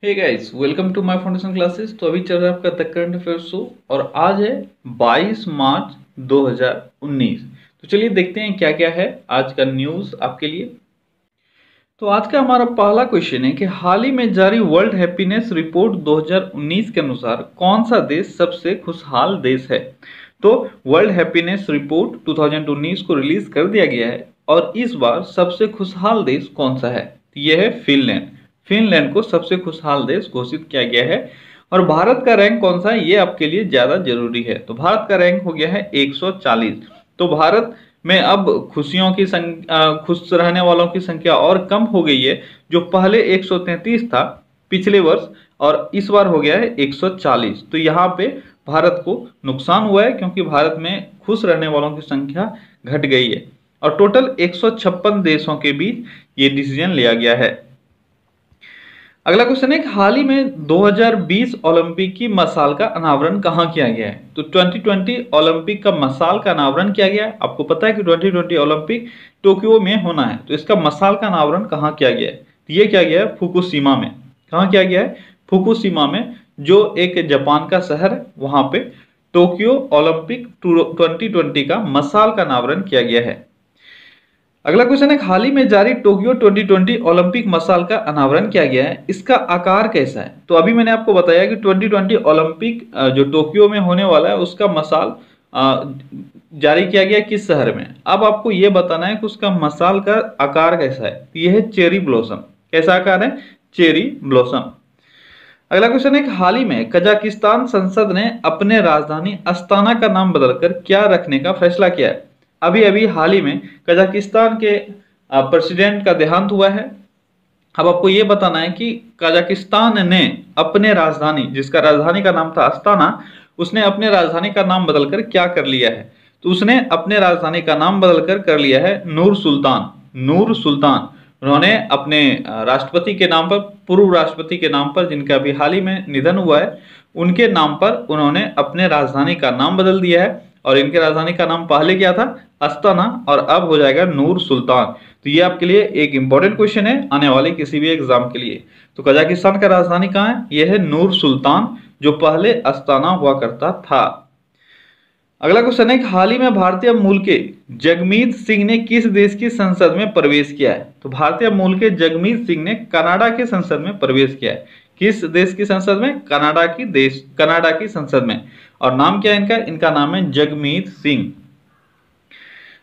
Hey guys, welcome to my foundation classes. तो अभी चल रहा है आपका द करंट अफेयर्स शो और आज है 22 मार्च 2019। तो चलिए देखते हैं क्या क्या है आज का न्यूज़ आपके लिए। तो आज का हमारा पहला क्वेश्चन है कि हाल ही में जारी वर्ल्ड हैप्पीनेस रिपोर्ट 2019 के अनुसार कौन सा देश सबसे खुशहाल देश है। तो वर्ल्ड हैप्पीनेस रिपोर्ट 2019 को रिलीज कर दिया गया है और इस बार सबसे खुशहाल देश कौन सा है। तो यह है फिनलैंड। फिनलैंड को सबसे खुशहाल देश घोषित किया गया है। और भारत का रैंक कौन सा है ये आपके लिए ज्यादा जरूरी है। तो भारत का रैंक हो गया है 140। तो भारत में अब खुशियों की खुश रहने वालों की संख्या और कम हो गई है, जो पहले 133 था पिछले वर्ष और इस बार हो गया है 140। तो यहाँ पे भारत को नुकसान हुआ है क्योंकि भारत में खुश रहने वालों की संख्या घट गई है और टोटल 156 देशों के बीच ये डिसीजन लिया गया है। अगला क्वेश्चन है कि हाल ही में 2020 ओलंपिक की मसाल का अनावरण कहाँ किया गया है। तो 2020 ओलंपिक का मसाल का अनावरण किया गया है। आपको पता है कि 2020 ओलंपिक टोक्यो में होना है, तो इसका मसाल का अनावरण कहाँ किया गया है। तो ये किया गया है फुकुशिमा में। कहाँ किया गया है? फुकुशिमा में, जो एक जापान का शहर है, वहां पे टोक्यो ओलंपिक 2020 का मसाल का अनावरण किया गया है। अगला क्वेश्चन है हाल ही में जारी टोक्यो 2020 ओलंपिक मसाल का अनावरण किया गया है, इसका आकार कैसा है। तो अभी मैंने आपको बताया कि 2020 ओलंपिक जो टोक्यो में होने वाला है उसका मसाल जारी किया गया किस शहर में। अब आपको यह बताना है कि उसका मसाल का आकार कैसा है। यह है चेरी ब्लॉसम। कैसा आकार है? Cherry blossom. अगला क्वेश्चन है कि हाल ही में कजाकिस्तान संसद ने अपने राजधानी अस्ताना का नाम बदलकर क्या रखने का फैसला किया है। अभी अभी हाल ही में कजाकिस्तान के प्रेसिडेंट का देहांत हुआ है। अब आपको ये बताना है कि कजाकिस्तान ने अपने राजधानी, जिसका राजधानी का नाम था अस्ताना, उसने अपने राजधानी का नाम बदलकर क्या कर लिया है। तो उसने अपने राजधानी का नाम बदलकर कर लिया है नूर सुल्तान। नूर सुल्तान। उन्होंने अपने राष्ट्रपति के नाम पर, पूर्व राष्ट्रपति के नाम पर, जिनका अभी हाल ही में निधन हुआ है, उनके नाम पर उन्होंने अपने राजधानी का नाम बदल दिया है। और इनके राजधानी का नाम पहले क्या था? अस्ताना, और अब हो जाएगा नूर सुल्तान। तो ये आपके लिए एक इंपॉर्टेंट क्वेश्चन है आने वाले किसी भी एग्जाम के लिए। तो कजाकिस्तान का राजधानी कहाँ है? यह है नूर सुल्तान, जो पहले अस्ताना हुआ करता था। अगला क्वेश्चन है कि हाल ही में भारतीय मूल के जगमीत सिंह ने किस देश की संसद में प्रवेश किया है। तो भारतीय मूल के जगमीत सिंह ने कनाडा की संसद में प्रवेश किया है। किस देश की संसद में? कनाडा की संसद में। और नाम क्या है इनका? इनका नाम है जगमीत सिंह।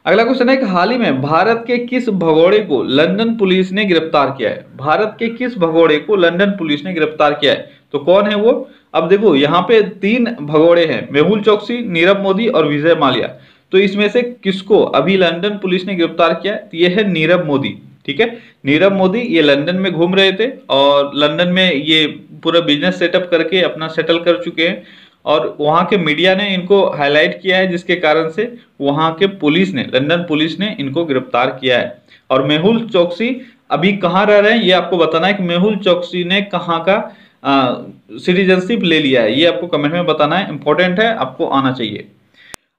अगला क्वेश्चन है कि हाल ही में भारत के किस भगोड़े को लंदन पुलिस ने गिरफ्तार किया है। भारत के किस भगोड़े को लंदन पुलिस ने गिरफ्तार किया है? तो कौन है वो? अब देखो, यहाँ पे 3 भगोड़े हैं, मेहुल चोकसी, नीरव मोदी और विजय माल्या। तो इसमें से किसको अभी लंदन पुलिस ने गिरफ्तार किया है? तो ये है नीरव मोदी। ठीक है, नीरव मोदी ये लंदन में घूम रहे थे और लंदन में ये पूरा बिजनेस सेटअप करके अपना सेटल कर चुके हैं और वहाँ के मीडिया ने इनको हाईलाइट किया है, जिसके कारण से वहाँ के पुलिस ने, लंदन पुलिस ने इनको गिरफ्तार किया है। और मेहुल चोकसी अभी कहाँ रह रहे हैं ये आपको बताना है कि मेहुल चोकसी ने कहाँ का सिटीजनशिप ले लिया है, ये आपको कमेंट में बताना है। इंपॉर्टेंट है, आपको आना चाहिए।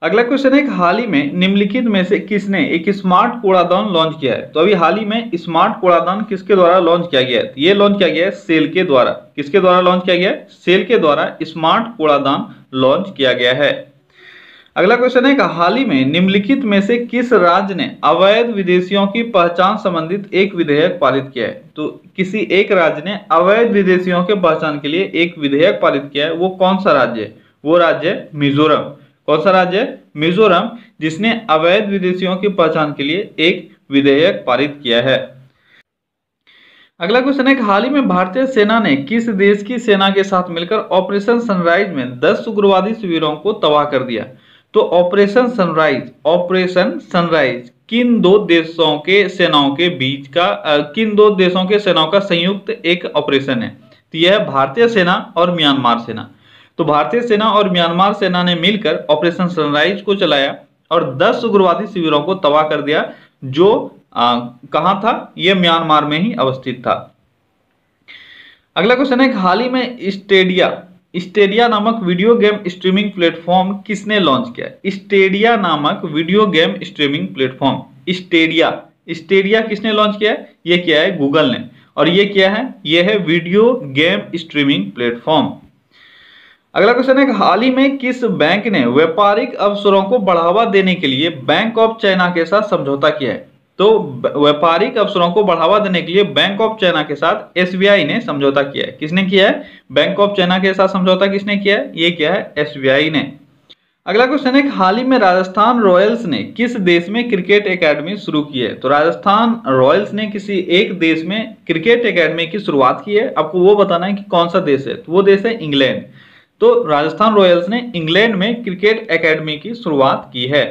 अगला क्वेश्चन है कि हाल ही में निम्नलिखित में से किसने एक स्मार्ट कूड़ादान लॉन्च किया है। तो अभी हाल ही में स्मार्ट कूड़ादान किसके द्वारा लॉन्च किया गया है? ये लॉन्च किया गया है सेल के द्वारा। किसके द्वारा लॉन्च किया गया है? सेल के द्वारा स्मार्ट कूड़ादान लॉन्च किया गया है। अगला क्वेश्चन है कि हाल ही में निम्नलिखित में से किस राज्य ने अवैध विदेशियों की पहचान संबंधित एक विधेयक पारित किया है। तो किसी एक राज्य ने अवैध विदेशियों के पहचान के लिए एक विधेयक पारित किया है। वो कौन सा राज्य है? वो राज्य है मिजोरम। कौन सा राज्य है? मिजोरम, जिसने अवैध विदेशियों की पहचान के लिए एक विधेयक पारित किया है। अगला क्वेश्चन है कि हाल ही में भारतीय सेना ने किस देश की सेना के साथ मिलकर ऑपरेशन सनराइज में 10 उग्रवादी शिविरों को तबाह कर दिया। तो ऑपरेशन सनराइज किन दो देशों के सेनाओं के बीच का किन दो देशों के सेनाओं का संयुक्त एक ऑपरेशन है। तो यह है भारतीय सेना और म्यांमार सेना। तो भारतीय सेना और म्यांमार सेना ने मिलकर ऑपरेशन सनराइज को चलाया और 10 उग्रवादी शिविरों को तबाह कर दिया, जो कहां था? यह म्यांमार में ही अवस्थित था। अगला क्वेश्चन है हाल ही में स्टेडिया नामक वीडियो गेम स्ट्रीमिंग प्लेटफॉर्म किसने लॉन्च किया? स्टेडिया नामक video game streaming platform, Stadia किसने लॉन्च किया है? ये किया है गूगल ने। और ये क्या है? ये है वीडियो गेम स्ट्रीमिंग प्लेटफॉर्म। अगला क्वेश्चन है, हाल ही में किस बैंक ने व्यापारिक अवसरों को बढ़ावा देने के लिए बैंक ऑफ चाइना के साथ समझौता किया है? तो व्यापारिक अवसरों को बढ़ावा देने के लिए बैंक ऑफ चाइना के साथ एसबीआई ने समझौता किया है। किसने किया है? बैंक ऑफ चाइना के साथ समझौता किसने किया है? ये क्या है? एसबीआई ने। अगला क्वेश्चन है, हाल ही में राजस्थान रॉयल्स ने किस देश में क्रिकेट एकेडमी शुरू की है? तो राजस्थान रॉयल्स ने किसी एक देश में क्रिकेट एकेडमी की शुरुआत की है। आपको वो बताना है कि कौन सा देश है। तो वो देश है इंग्लैंड। तो राजस्थान रॉयल्स ने इंग्लैंड में क्रिकेट एकेडमी की शुरुआत की है।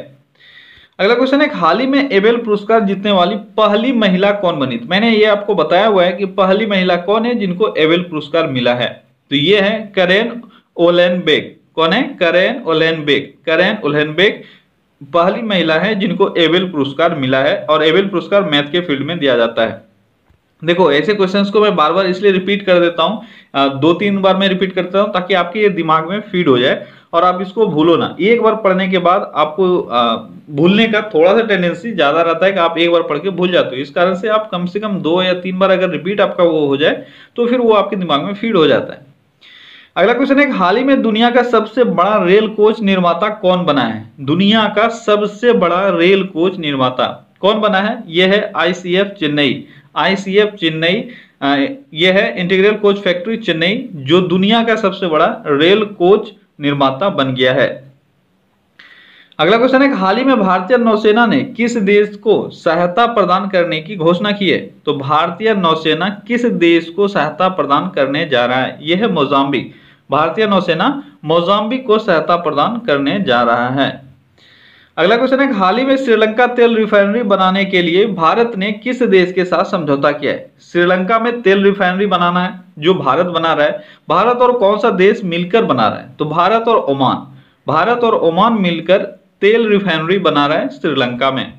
अगला क्वेश्चन है, हाल ही में एबेल पुरस्कार जीतने वाली पहली महिला कौन बनी? तो मैंने ये आपको बताया हुआ है कि पहली महिला कौन है जिनको एबेल पुरस्कार मिला है। तो ये है कैरेन ओलेनबेक। कौन है? कैरेन ओलेनबेक। कैरेन ओलेनबेक पहली महिला है जिनको एबेल पुरस्कार मिला है, और एबेल पुरस्कार मैथ के फील्ड में दिया जाता है। देखो, ऐसे क्वेश्चंस को मैं बार बार इसलिए रिपीट कर देता हूँ, 2-3 बार मैं रिपीट करता हूँ ताकि आपके ये दिमाग में फीड हो जाए और आप इसको भूलो ना। एक बार पढ़ने के बाद आपको भूलने का थोड़ा सा टेंडेंसी ज्यादा रहता है कि आप एक बार पढ़ के भूल जाते हो। इस कारण से आप कम से कम 2 या 3 बार अगर रिपीट आपका वो हो जाए तो फिर वो आपके दिमाग में फीड हो जाता है। अगला क्वेश्चन है, हाल ही में दुनिया का सबसे बड़ा रेल कोच निर्माता कौन बना है? दुनिया का सबसे बड़ा रेल कोच निर्माता कौन बना है? यह है आईसीएफ चेन्नई। आईसीएफ चेन्नई, यह है इंटीग्रल कोच फैक्ट्री चेन्नई, जो दुनिया का सबसे बड़ा रेल कोच निर्माता बन गया है। अगला क्वेश्चन है, हाल ही में भारतीय नौसेना ने किस देश को सहायता प्रदान करने की घोषणा की है? तो भारतीय नौसेना किस देश को सहायता प्रदान करने जा रहा है? यह है मोजाम्बिक। भारतीय नौसेना मोजाम्बिक को सहायता प्रदान करने जा रहा है। अगला क्वेश्चन है, हाल ही में श्रीलंका तेल रिफाइनरी बनाने के लिए भारत ने किस देश के साथ समझौता किया है? श्रीलंका में तेल रिफाइनरी बनाना है जो भारत बना रहा है। भारत और कौन सा देश मिलकर बना रहा है? तो भारत और ओमान। भारत और ओमान मिलकर तेल रिफाइनरी बना रहा है श्रीलंका में।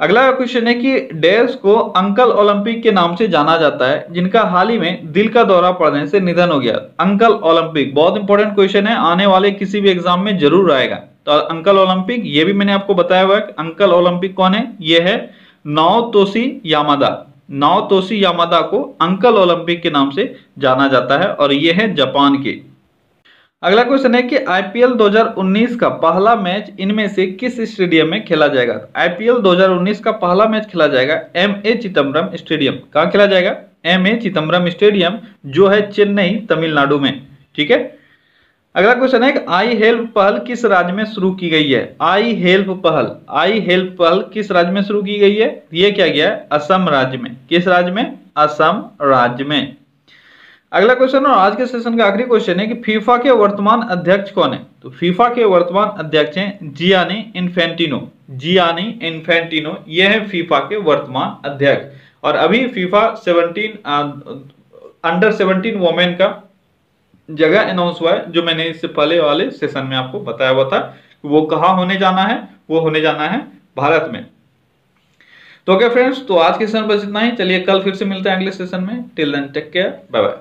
अगला क्वेश्चन है कि डैश को अंकल ओलंपिक के नाम से जाना जाता है जिनका हाल ही में दिल का दौरा पड़ने से निधन हो गया। अंकल ओलंपिक बहुत इंपॉर्टेंट क्वेश्चन है, आने वाले किसी भी एग्जाम में जरूर आएगा। तो अंकल ओलंपिक, ये भी मैंने आपको बताया हुआ है कि अंकल ओलंपिक कौन है। ये है नाओतोशी यामादा। नाओतोशी यामादा को अंकल ओलंपिक के नाम से जाना जाता है और ये है जापान के। अगला क्वेश्चन है कि आईपीएल 2019 का पहला मैच इनमें से किस स्टेडियम में खेला जाएगा? आईपीएल 2019 का पहला मैच खेला जाएगा एमए चिदम्बरम स्टेडियम। कहाँ खेला जाएगा? एमए चिदम्बरम स्टेडियम, जो है चेन्नई, तमिलनाडु में। ठीक है। अगला क्वेश्चन है, आई हेल्प पहल किस राज्य में शुरू की गई है? आई हेल्प पहल, आई हेल्प पहल किस राज्य में शुरू की गई है? ये क्या गया है? असम राज्य में। किस राज्य में? असम राज्य में। अगला क्वेश्चन और आज के सेशन का आखिरी क्वेश्चन है कि फीफा के वर्तमान अध्यक्ष कौन है? तो फीफा के वर्तमान अध्यक्ष हैं जियानी इन्फेंटिनो। जियानी इन्फेंटिनो, ये है फीफा के वर्तमान अध्यक्ष। और अभी फीफा अंडर 17 वोमेन का जगह अनाउंस हुआ है, जो मैंने इससे पहले वाले सेशन में आपको बताया हुआ था कि वो कहाँ होने जाना है। वो होने जाना है भारत में। तो ओके फ्रेंड्स, तो आज के सेशन बस इतना ही। चलिए कल फिर से मिलते हैं अगले सेशन में। Till then take care, bye bye.